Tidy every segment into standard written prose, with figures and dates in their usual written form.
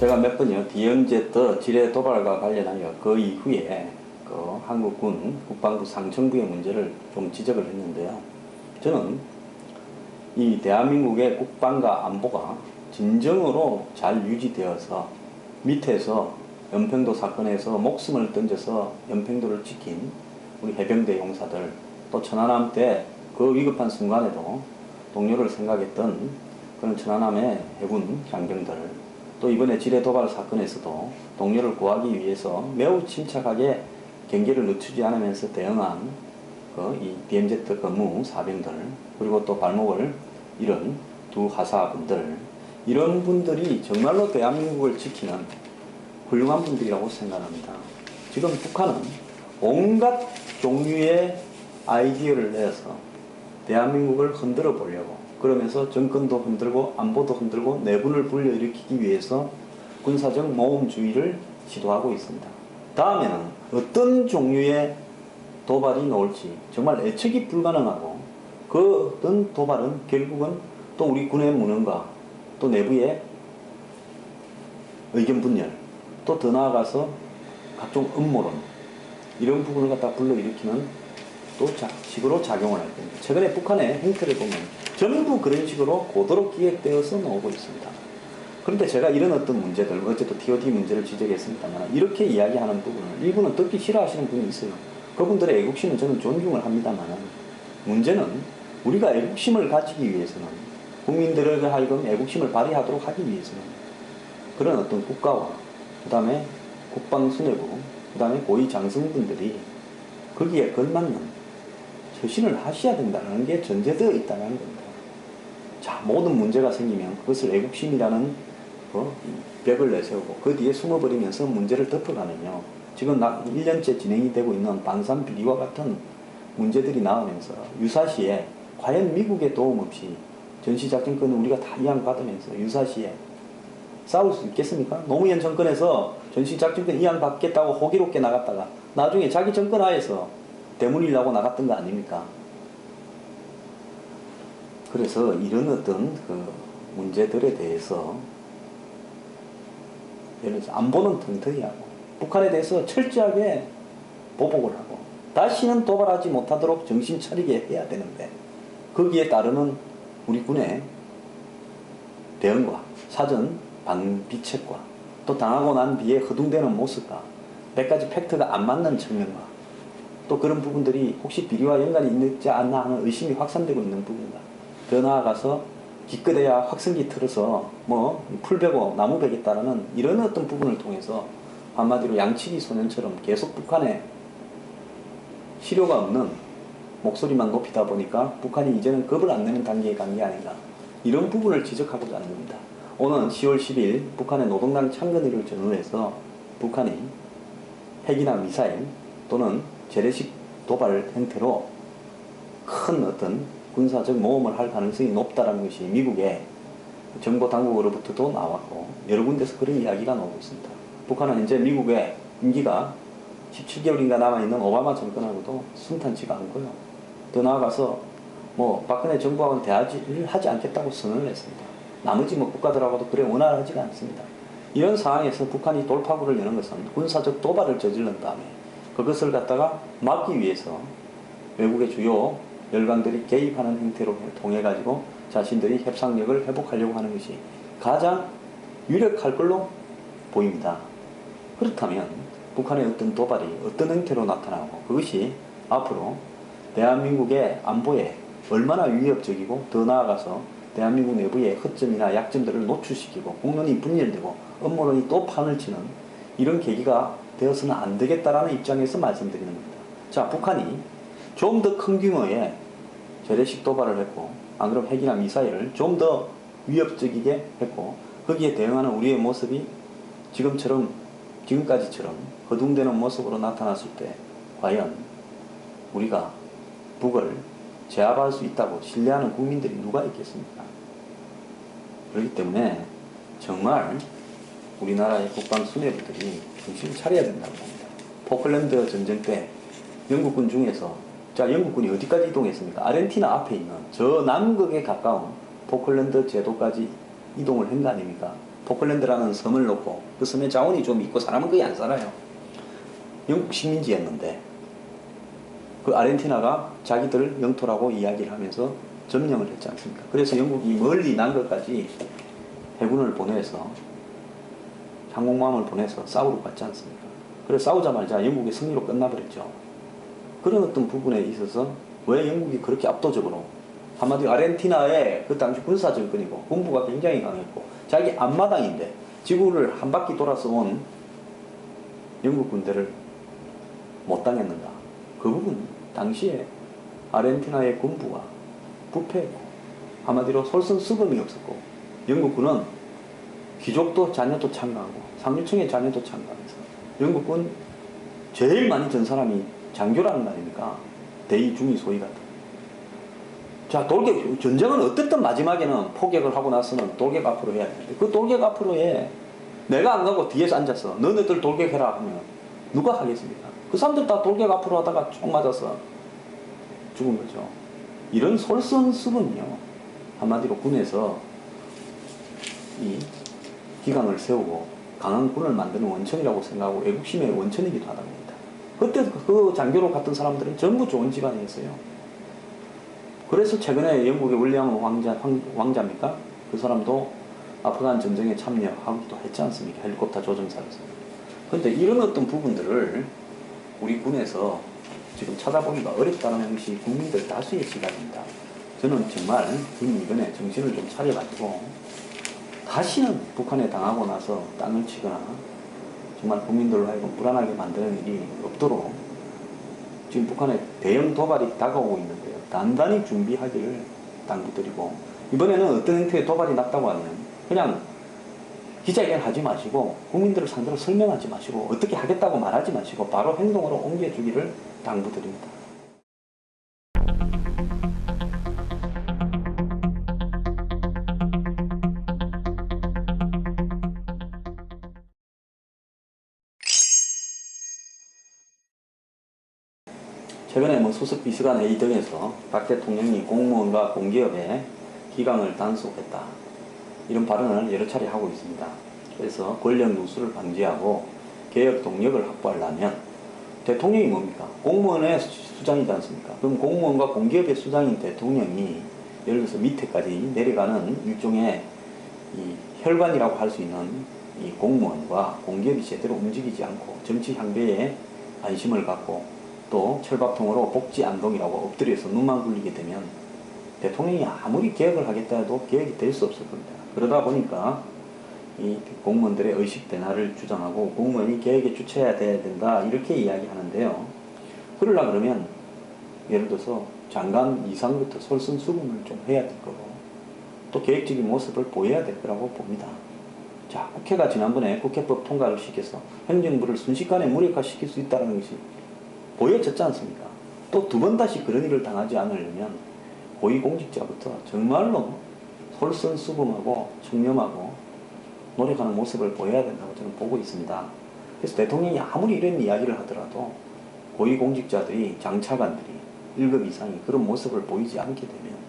제가 몇 번이요, DMZ 지뢰 도발과 관련하여 그 이후에 그 한국군 국방부 상층부의 문제를 좀 지적을 했는데요. 저는 이 대한민국의 국방과 안보가 진정으로 잘 유지되어서 밑에서 연평도 사건에서 목숨을 던져서 연평도를 지킨 우리 해병대 용사들, 또 천안함 때 그 위급한 순간에도 동료를 생각했던 그런 천안함의 해군 장병들, 또 이번에 지뢰 도발 사건에서도 동료를 구하기 위해서 매우 침착하게 경계를 늦추지 않으면서 대응한 이 DMZ 근무 사병들, 그리고 또 발목을 잃은 두 하사분들, 이런 분들이 정말로 대한민국을 지키는 훌륭한 분들이라고 생각합니다. 지금 북한은 온갖 종류의 아이디어를 내서 대한민국을 흔들어 보려고, 그러면서 정권도 흔들고 안보도 흔들고 내분을 불러일으키기 위해서 군사적 모험주의를 시도하고 있습니다. 다음에는 어떤 종류의 도발이 나올지 정말 예측이 불가능하고, 그 어떤 도발은 결국은 또 우리 군의 무능과 또 내부의 의견 분열, 또 더 나아가서 각종 음모론, 이런 부분을 갖다 불러일으키는 또 식으로 작용을 할 겁니다. 최근에 북한의 행태를 보면 전부 그런 식으로 고도로 기획되어서 나오고 있습니다. 그런데 제가 이런 어떤 문제들, 어제도 TOD 문제를 지적했습니다만, 이렇게 이야기하는 부분을 일부는 듣기 싫어하시는 분이 있어요. 그분들의 애국심은 저는 존중을 합니다만, 문제는 우리가 애국심을 가지기 위해서는, 국민들에게 하여금 애국심을 발휘하도록 하기 위해서는 그런 어떤 국가와 그 다음에 국방수뇌부, 그 다음에 고위 장성분들이 거기에 걸맞는 처신을 하셔야 된다는 게 전제되어 있다는 겁니다. 자, 모든 문제가 생기면 그것을 애국심이라는 벽을 내세우고 그 뒤에 숨어버리면서 문제를 덮어가면요, 지금 1년째 진행이 되고 있는 방산 비리와 같은 문제들이 나오면서 유사시에 과연 미국의 도움 없이 전시작전권을 우리가 다 이양받으면서 유사시에 싸울 수 있겠습니까? 노무현 정권에서 전시작전권 이양받겠다고 호기롭게 나갔다가 나중에 자기 정권 하에서 대물리려고 나갔던 거 아닙니까? 그래서 이런 어떤 그 문제들에 대해서, 예를 들어서 안보는 튼튼히 하고 북한에 대해서 철저하게 보복을 하고 다시는 도발하지 못하도록 정신 차리게 해야 되는데, 거기에 따르는 우리 군의 대응과 사전 방비책과 또 당하고 난 뒤에 허둥대는 모습과 몇 가지 팩트가 안 맞는 측면과 또 그런 부분들이 혹시 비리와 연관이 있지 않나 하는 의심이 확산되고 있는 부분과, 더 나아가서 기껏해야 확성기 틀어서 풀 베고 나무 베겠다라는 이런 어떤 부분을 통해서 한마디로 양치기 소년처럼 계속 북한에 실효가 없는 목소리만 높이다 보니까 북한이 이제는 겁을 안 내는 단계에 간 게 아닌가, 이런 부분을 지적하고자 하는 겁니다. 오는 10월 10일 북한의 노동당 창건일을 전후해서 북한이 핵이나 미사일 또는 재래식 도발 형태로 큰 어떤 군사적 모험을 할 가능성이 높다는 것이 미국의 정보 당국으로부터도 나왔고 여러 군데서 그런 이야기가 나오고 있습니다. 북한은 현재 미국의 임기가 17개월인가 남아있는 오바마 정권하고도 순탄치가 않고요. 더 나아가서 박근혜 정부하고는 대화를 하지 않겠다고 선언을 했습니다. 나머지 국가들하고도 그래 원활하지가 않습니다. 이런 상황에서 북한이 돌파구를 여는 것은 군사적 도발을 저지른 다음에 그것을 갖다가 막기 위해서 외국의 주요 열강들이 개입하는 형태로 통해 가지고 자신들이 협상력을 회복하려고 하는 것이 가장 유력할 걸로 보입니다. 그렇다면 북한의 어떤 도발이 어떤 형태로 나타나고 그것이 앞으로 대한민국의 안보에 얼마나 위협적이고 더 나아가서 대한민국 내부의 허점이나 약점들을 노출시키고 국론이 분열되고 음모론이 또 판을 치는 이런 계기가 되어서는 안 되겠다라는 입장에서 말씀드리는 겁니다. 자, 북한이 좀 더 큰 규모의 재래식 도발을 했고, 안 그러면 핵이나 미사일을 좀 더 위협적이게 했고, 거기에 대응하는 우리의 모습이 지금까지처럼 허둥대는 모습으로 나타났을 때 과연 우리가 북을 제압할 수 있다고 신뢰하는 국민들이 누가 있겠습니까? 그렇기 때문에 정말 우리나라의 국방 수뇌부들이 정신을 차려야 된다고 봅니다. 포클랜드 전쟁 때 영국군 중에서, 자, 영국군이 어디까지 이동했습니까? 아르헨티나 앞에 있는 저 남극에 가까운 포클랜드 제도까지 이동을 한 거 아닙니까? 포클랜드라는 섬을 놓고 그 섬에 자원이 좀 있고 사람은 거의 안 살아요. 영국 식민지였는데 그 아르헨티나가 자기들 영토라고 이야기를 하면서 점령을 했지 않습니까? 그래서 영국이 멀리 난 것까지 해군을 보내서 항공모함을 보내서 싸우러 갔지 않습니까? 그래서 싸우자마자 영국의 승리로 끝나버렸죠. 그런 어떤 부분에 있어서 왜 영국이 그렇게 압도적으로 한마디로 아르헨티나의 그 당시 군사 정권이고 군부가 굉장히 강했고 자기 앞마당인데 지구를 한 바퀴 돌아서 온 영국 군대를 못 당했는가? 그 부분 당시에 아르헨티나의 군부가 부패했고 한마디로 솔선수범이 없었고 영국군은 귀족도 자녀도 참가하고 상류층의 자녀도 참가해서 영국군 제일 많이 전 사람이 장교라는 거 아닙니까? 대위 중위 소위 같은. 자, 돌격 전쟁은 어쨌든 마지막에는 포격을 하고 나서는 돌격 앞으로 해야 되는데 그 돌격 앞으로에 내가 안 가고 뒤에서 앉아서 너네들 돌격해라 하면 누가 하겠습니까? 그 사람들 다 돌격 앞으로 하다가 총 맞아서 죽은 거죠. 이런 솔선수범이요. 한마디로 군에서 이 기강을 세우고 강한 군을 만드는 원천이라고 생각하고 애국심의 원천이기도 하다고 합니다. 그때 그 장교로 갔던 사람들은 전부 좋은 집안이었어요. 그래서 최근에 영국의 윌리엄 왕자입니까? 그 사람도 아프간 전쟁에 참여하기도 했지 않습니까? 헬리콥터 조종사로서. 그런데 이런 어떤 부분들을 우리 군에서 지금 찾아보기가 어렵다는 것이 국민들 다수의 시각입니다. 저는 정말 군 이번에 정신을 좀 차려가지고 다시는 북한에 당하고 나서 땅을 치거나 정말 국민들로 하여금 불안하게 만드는 일이 없도록 지금 북한에 대형 도발이 다가오고 있는데요. 단단히 준비하기를 당부드리고 이번에는 어떤 형태의 도발이 났다고 하면 그냥 기자회견 하지 마시고 국민들을 상대로 설명하지 마시고 어떻게 하겠다고 말하지 마시고 바로 행동으로 옮겨주기를 당부드립니다. 최근에 수석 비서관 회의 등에서 박 대통령이 공무원과 공기업에 기강을 단속했다. 이런 발언을 여러 차례 하고 있습니다. 그래서 권력 누수를 방지하고 개혁 동력을 확보하려면 대통령이 뭡니까? 공무원의 수장이지 않습니까? 그럼 공무원과 공기업의 수장인 대통령이 예를 들어서 밑에까지 내려가는 일종의 이 혈관이라고 할 수 있는 이 공무원과 공기업이 제대로 움직이지 않고 정치 향배에 관심을 갖고 또 철밥통으로 복지 안동이라고 엎드려서 눈만 굴리게 되면 대통령이 아무리 개혁을 하겠다 해도 개혁이 될 수 없을 겁니다. 그러다 보니까 이 공무원들의 의식 변화를 주장하고 공무원이 개혁의 주체해야 된다 이렇게 이야기하는데요. 그러려 그러면 예를 들어서 장관 이상부터 솔선수범을 좀 해야 될 거고 또 계획적인 모습을 보여야 될 거라고 봅니다. 자, 국회가 지난번에 국회법 통과를 시켜서 행정부를 순식간에 무력화시킬 수 있다는 것이 보여졌지 않습니까? 또 두 번 다시 그런 일을 당하지 않으려면 고위공직자부터 정말로 솔선수범하고 청렴하고 노력하는 모습을 보여야 된다고 저는 보고 있습니다. 그래서 대통령이 아무리 이런 이야기를 하더라도 고위공직자들이 장차관들이 1급 이상이 그런 모습을 보이지 않게 되면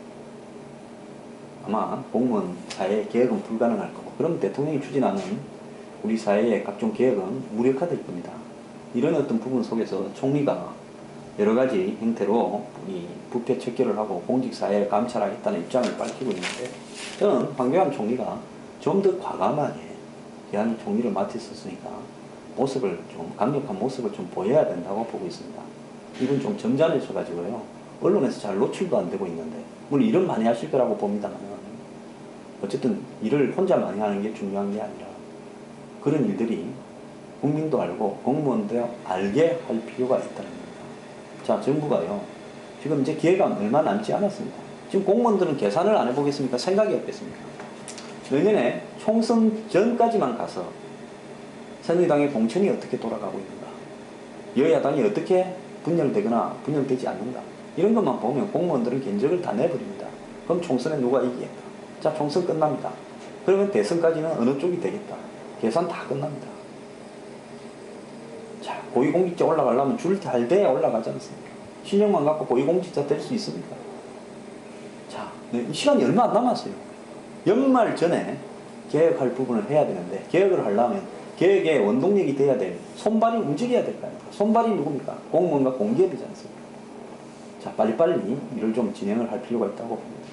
아마 공무원 사회의 개혁은 불가능할 거고 그럼 대통령이 추진하는 우리 사회의 각종 개혁은 무력화될 겁니다. 이런 어떤 부분 속에서 총리가 여러 가지 형태로 이 부패 척결을 하고 공직사회를 감찰하겠다는 입장을 밝히고 있는데 저는 황교안 총리가 좀 더 과감하게 대한 총리를 맡았었으니까 모습을 좀 강력한 모습을 좀 보여야 된다고 보고 있습니다. 이건 좀 점잖으셔가지고요 언론에서 잘 노출도 안 되고 있는데 물론 일은 많이 하실 거라고 봅니다만 어쨌든 일을 혼자 많이 하는 게 중요한 게 아니라 그런 일들이 국민도 알고 공무원도 알게 할 필요가 있다는 겁니다. 자, 정부가요 지금 이제 기회가 얼마 남지 않았습니다. 지금 공무원들은 계산을 안 해보겠습니까? 생각이 없겠습니까? 내년에 총선 전까지만 가서 새누리당의 공천이 어떻게 돌아가고 있는가, 여야당이 어떻게 분열되거나 분열되지 않는가, 이런 것만 보면 공무원들은 견적을 다 내버립니다. 그럼 총선에 누가 이기겠다? 자, 총선 끝납니다. 그러면 대선까지는 어느 쪽이 되겠다? 계산 다 끝납니다. 자, 고위공직자 올라가려면 줄 잘 돼야 올라가지 않습니까? 실력만 갖고 고위공직자 될 수 있습니까? 자, 이 시간이 얼마 안 남았어요. 연말 전에 개혁할 부분을 해야 되는데 개혁을 하려면 개혁의 원동력이 돼야 될 손발이 움직여야 될 거 아닙니까? 손발이 누굽니까? 공무원과 공기업이지 않습니까? 자, 빨리빨리 일을 좀 진행을 할 필요가 있다고 봅니다.